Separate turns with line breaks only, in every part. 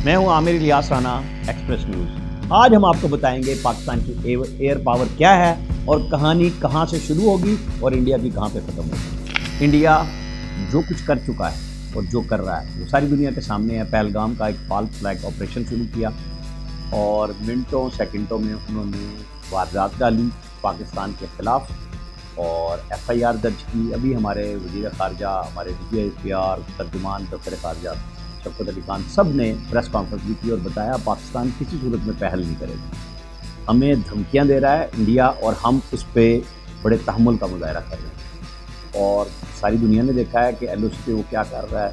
मैं हूं Aamir Ilyas Rana, express news. आज हम आपको बताएंगे पाकिस्तान की एयर पावर क्या है और कहानी कहां से शुरू होगी और इंडिया की कहां पे ख़त्म होगी। इंडिया जो कुछ कर चुका है और जो कर रहा है वो सारी दुनिया के सामने है। पहलगाम का एक फॉल्स फ्लैग ऑपरेशन शुरू किया और मिनटों सेकंडों में उन्होंने वारदात डाली पाकिस्तान के ख़िलाफ़ और FIR दर्ज की। अभी हमारे वज़ीर ख़ारजा, हमारे DGIPR, तर्जुमान दफ्तर ख़ारजा शौकत अली खान सब ने प्रेस कॉन्फ्रेंस भी की और बताया पाकिस्तान किसी सूरत में पहल नहीं करेगा। हमें धमकियां दे रहा है इंडिया और हम उस पर बड़े तहम्मुल का मुजाहरा कर रहे हैं। और सारी दुनिया ने देखा है कि LOC पे वो क्या कर रहा है,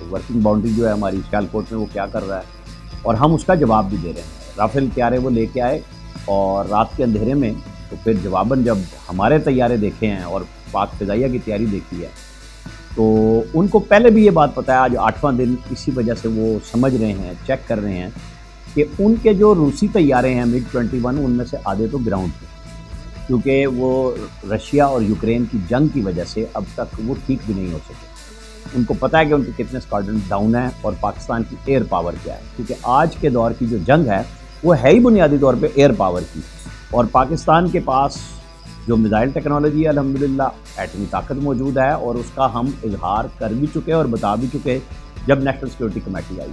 वर्किंग बाउंड्री जो है हमारी सियालकोट में वो क्या कर रहा है और हम उसका जवाब भी दे रहे हैं। राफेल तैयारे वो लेके आए और रात के अंधेरे में, तो फिर जवाबन जब हमारे तैयारे देखे हैं और पाक फ़िज़ाइया की तैयारी देखी है तो उनको पहले भी ये बात पता है। आज 8वां दिन इसी वजह से वो समझ रहे हैं, चेक कर रहे हैं कि उनके जो रूसी तैयारे हैं MiG-21 उनमें से आधे तो ग्राउंड पे, क्योंकि वो रशिया और यूक्रेन की जंग की वजह से अब तक वो ठीक भी नहीं हो सके। उनको पता है कि उनके कितने स्क्वाड्रन डाउन है और पाकिस्तान की एयर पावर क्या है, क्योंकि आज के दौर की जो जंग है वो है ही बुनियादी तौर पर एयर पावर की। और पाकिस्तान के पास जो मिसाइल टेक्नोलॉजी है अल्हम्दुलिल्लाह एटमी ताकत मौजूद है और उसका हम इजहार कर भी चुके और बता भी चुके जब नेशनल सिक्योरिटी कमेटी आई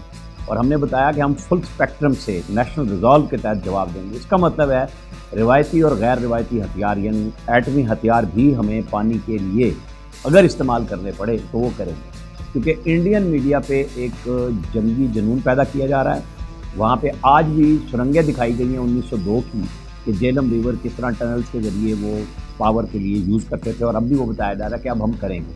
और हमने बताया कि हम फुल स्पेक्ट्रम से नेशनल रिजॉल्व के तहत जवाब देंगे। इसका मतलब है रिवायती और गैर रिवायती हथियार यानी एटमी हथियार भी हमें पानी के लिए अगर इस्तेमाल करने पड़े तो वो करेंगे, क्योंकि इंडियन मीडिया पे एक जंगी जुनून पैदा किया जा रहा है। वहाँ पे आज भी सुरंगें दिखाई गई हैं 1902 की कि झेलम रिवर किस तरह टनल्स के ज़रिए वो पावर के लिए यूज़ करते थे और अब भी वो बताया जा रहा है कि अब हम करेंगे।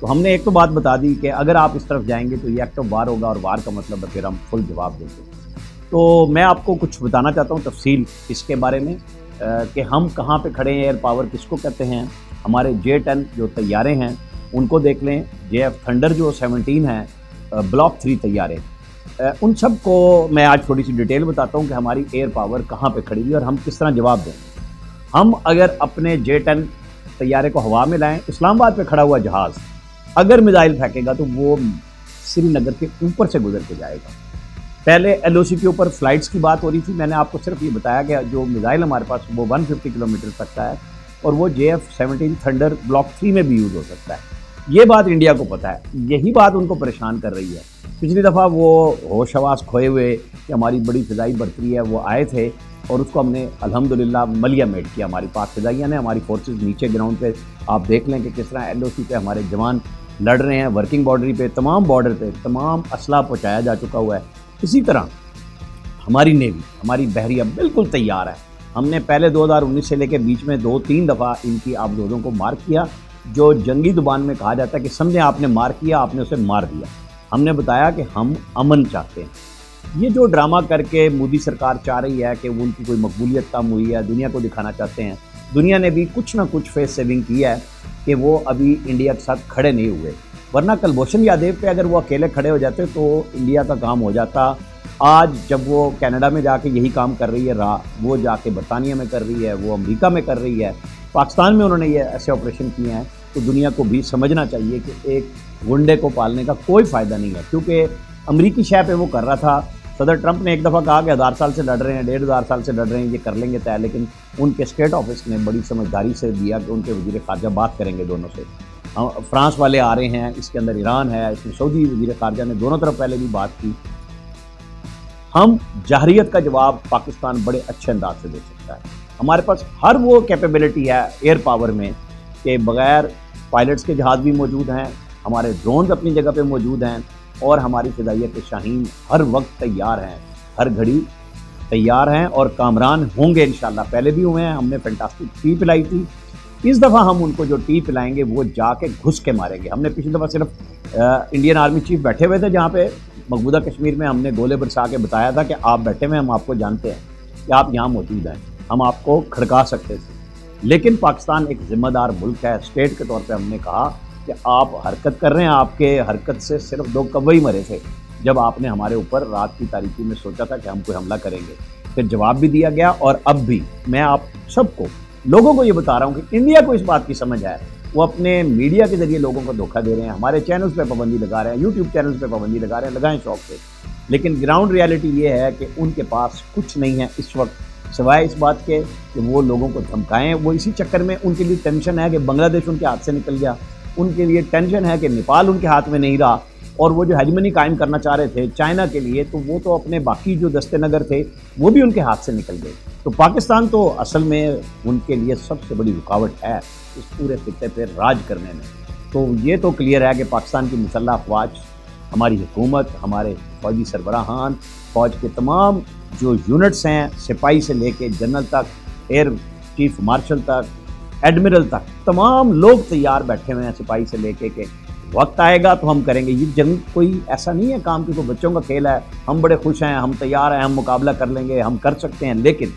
तो हमने एक तो बात बता दी कि अगर आप इस तरफ जाएंगे तो ये एक्ट ऑफ वार होगा और वार का मतलब है फिर हम फुल जवाब देंगे। तो मैं आपको कुछ बताना चाहता हूँ तफसील इसके बारे में कि हम कहाँ पे खड़े हैं, एयर पावर किसको कहते हैं। हमारे J-10 जो तैयारे हैं उनको देख लें, JF थंडर जो 17 हैं, ब्लॉक 3 तैयारे, उन सब को मैं आज थोड़ी सी डिटेल बताता हूँ कि हमारी एयर पावर कहाँ पे खड़ी हुई है और हम किस तरह जवाब देंगे। हम अगर अपने J-10 तैयारे को हवा में लाएं, इस्लामाबाद पे खड़ा हुआ जहाज़ अगर मिसाइल फेंकेगा तो वो श्रीनगर के ऊपर से गुजर के जाएगा। पहले LOC के ऊपर फ़्लाइट्स की बात हो रही थी, मैंने आपको सिर्फ ये बताया कि जो मिसाइल हमारे पास वो 150 किलोमीटर तक का है और वो JF-17 थंडर ब्लॉक 3 में भी यूज़ हो सकता है। ये बात इंडिया को पता है, यही बात उनको परेशान कर रही है। पिछली दफ़ा वो होश हवास खोए हुए कि हमारी बड़ी फ़िज़ाई बढ़तरी है वो आए थे और उसको हमने अल्हम्दुलिल्लाह मलिया मेट किया। हमारी पाक फ़िज़ाइया ने, हमारी फोर्सेस नीचे ग्राउंड पे आप देख लें कि किस तरह LOC पे हमारे जवान लड़ रहे हैं। वर्किंग बाउंड्री पे, तमाम बॉर्डर पे तमाम असला पहुँचाया जा चुका हुआ है। इसी तरह हमारी नेवी, हमारी बहरिया बिल्कुल तैयार है। हमने पहले 2019 से लेकर बीच में 2-3 दफ़ा इनकी आबदोदों को मार किया। जो जंगी ज़ुबान में कहा जाता है कि समझें आपने मार किया, आपने उसे मार दिया। हमने बताया कि हम अमन चाहते हैं। ये जो ड्रामा करके मोदी सरकार चाह रही है कि उनकी कोई मकबूलियत कम हुई है, दुनिया को दिखाना चाहते हैं। दुनिया ने भी कुछ ना कुछ फेस सेविंग की है कि वो अभी इंडिया के साथ खड़े नहीं हुए, वरना कुलभूषण यादव पे अगर वो अकेले खड़े हो जाते तो इंडिया का काम हो जाता। आज जब वो कनाडा में जाके यही काम कर रही है, वो जाके बरतानिया में कर रही है, वो अमेरिका में कर रही है, पाकिस्तान में उन्होंने ये ऐसे ऑपरेशन किए हैं, तो दुनिया को भी समझना चाहिए कि एक गुंडे को पालने का कोई फ़ायदा नहीं है। क्योंकि अमरीकी शय पे वो कर रहा था। सदर ट्रंप ने एक दफ़ा कहा कि 1000 साल से लड़ रहे हैं, 1500 साल से लड़ रहे हैं, ये कर लेंगे तय, लेकिन उनके स्टेट ऑफिस ने बड़ी समझदारी से दिया कि उनके वज़ीर ख़ारजा बात करेंगे दोनों से। फ्रांस वाले आ रहे हैं, इसके अंदर ईरान है, इसमें सऊदी वज़ीर ख़ारजा ने दोनों तरफ पहले भी बात की। हम जाहरियत का जवाब पाकिस्तान बड़े अच्छे अंदाज से दे सकता है। हमारे पास हर वो कैपेबिलिटी है एयर पावर में कि बग़ैर पायलट्स के जहाज़ भी मौजूद हैं, हमारे ड्रोन्स अपनी जगह पे मौजूद हैं और हमारी फ़िज़ाइया के शाहीन हर वक्त तैयार हैं, हर घड़ी तैयार हैं और कामरान होंगे इंशाल्लाह। पहले भी हुए हैं, हमने फैंटास्टिक टी पिलाई थी। इस दफ़ा हम उनको जो टी पिलाएंगे वो जाके घुस के मारेंगे। हमने पिछली दफ़ा सिर्फ इंडियन आर्मी चीफ बैठे हुए थे जहाँ पे मकबूदा कश्मीर में, हमने गोले बरसा के बताया था कि आप बैठे हुए, हम आपको जानते हैं कि आप यहाँ मौजूद हैं, हम आपको खड़का सकते थे। लेकिन पाकिस्तान एक ज़िम्मेदार मुल्क है, स्टेट के तौर पे हमने कहा कि आप हरकत कर रहे हैं, आपके हरकत से सिर्फ 2 कौवे मरे थे जब आपने हमारे ऊपर रात की तारीकी में सोचा था कि हम कोई हमला करेंगे। फिर जवाब भी दिया गया और अब भी मैं आप सबको, लोगों को ये बता रहा हूँ कि इंडिया को इस बात की समझ है वो अपने मीडिया के जरिए लोगों को धोखा दे रहे हैं। हमारे चैनल्स पे पाबंदी लगा रहे हैं, यूट्यूब चैनल्स पे पाबंदी लगा रहे हैं, लगाएं शौक से। लेकिन ग्राउंड रियलिटी ये है कि उनके पास कुछ नहीं है इस वक्त सिवाय इस बात के कि वो लोगों को धमकाएं। वो इसी चक्कर में उनके लिए टेंशन है कि बांग्लादेश उनके हाथ से निकल गया, उनके लिए टेंशन है कि नेपाल उनके हाथ में नहीं रहा, और वो जो हेजमनी कायम करना चाह रहे थे चाइना के लिए, तो वो तो अपने बाकी जो दस्ते नगर थे वो भी उनके हाथ से निकल गए। तो पाकिस्तान तो असल में उनके लिए सबसे बड़ी रुकावट है इस पूरे खित्ते पे राज करने में। तो ये तो क्लियर है कि पाकिस्तान की मुसल्लह अफवाज, हमारी हुकूमत, हमारे फौजी सरबराहान, फौज के तमाम जो यूनिट्स हैं, सिपाही से लेके जनरल तक, एयर चीफ मार्शल तक, एडमिरल तक, तमाम लोग तैयार बैठे हुए हैं सिपाही से लेके के वक्त आएगा तो हम करेंगे। ये जंग कोई ऐसा नहीं है काम कि कोई बच्चों का खेल है, हम बड़े खुश हैं, हम तैयार हैं, हम मुकाबला कर लेंगे, हम कर सकते हैं। लेकिन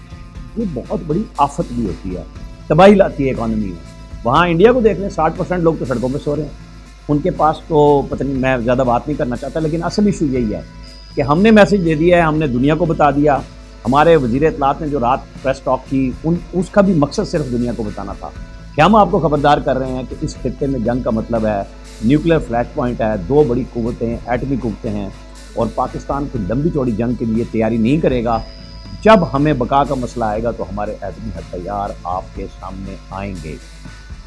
ये बहुत बड़ी आफत भी होती है, तबाही लाती है इकॉनमी में। वहाँ इंडिया को देख लें, 60% लोग तो सड़कों पर सो रहे हैं। उनके पास तो पता नहीं, मैं ज़्यादा बात नहीं करना चाहता, लेकिन असल इशू यही है कि हमने मैसेज दे दिया है, हमने दुनिया को बता दिया। हमारे वज़ीर इत्तलात ने जो रात प्रेस टॉक की, उसका भी मकसद सिर्फ दुनिया को बताना था कि हम आपको खबरदार कर रहे हैं कि इस खित्ते में जंग का मतलब है न्यूक्लियर फ्लैश पॉइंट है, 2 बड़ी कुव्वतें, एटमी कुव्वतें हैं, और पाकिस्तान कोई लंबी चौड़ी जंग के लिए तैयारी नहीं करेगा। जब हमें बका का मसला आएगा तो हमारे एटमी हथियार आपके सामने आएंगे।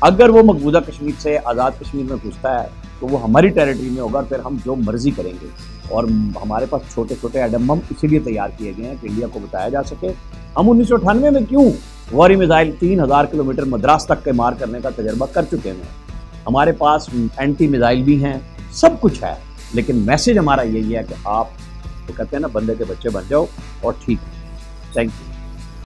अगर वो मकबूजा कश्मीर से आज़ाद कश्मीर में घुसता है तो वो हमारी टेरिटरी में होगा, फिर हम जो मर्जी करेंगे। और हमारे पास छोटे छोटे एटम बम इसीलिए तैयार किए गए हैं कि इंडिया को बताया जा सके। हम 1998 में क्यों गौरी मिसाइल 3000 किलोमीटर मद्रास तक के मार करने का तजर्बा कर चुके हैं। हमारे पास एंटी मिसाइल भी हैं, सब कुछ है। लेकिन मैसेज हमारा यही है कि आप तो कहते हैं ना, बंदे के बच्चे बन जाओ और ठीक है। Thank you.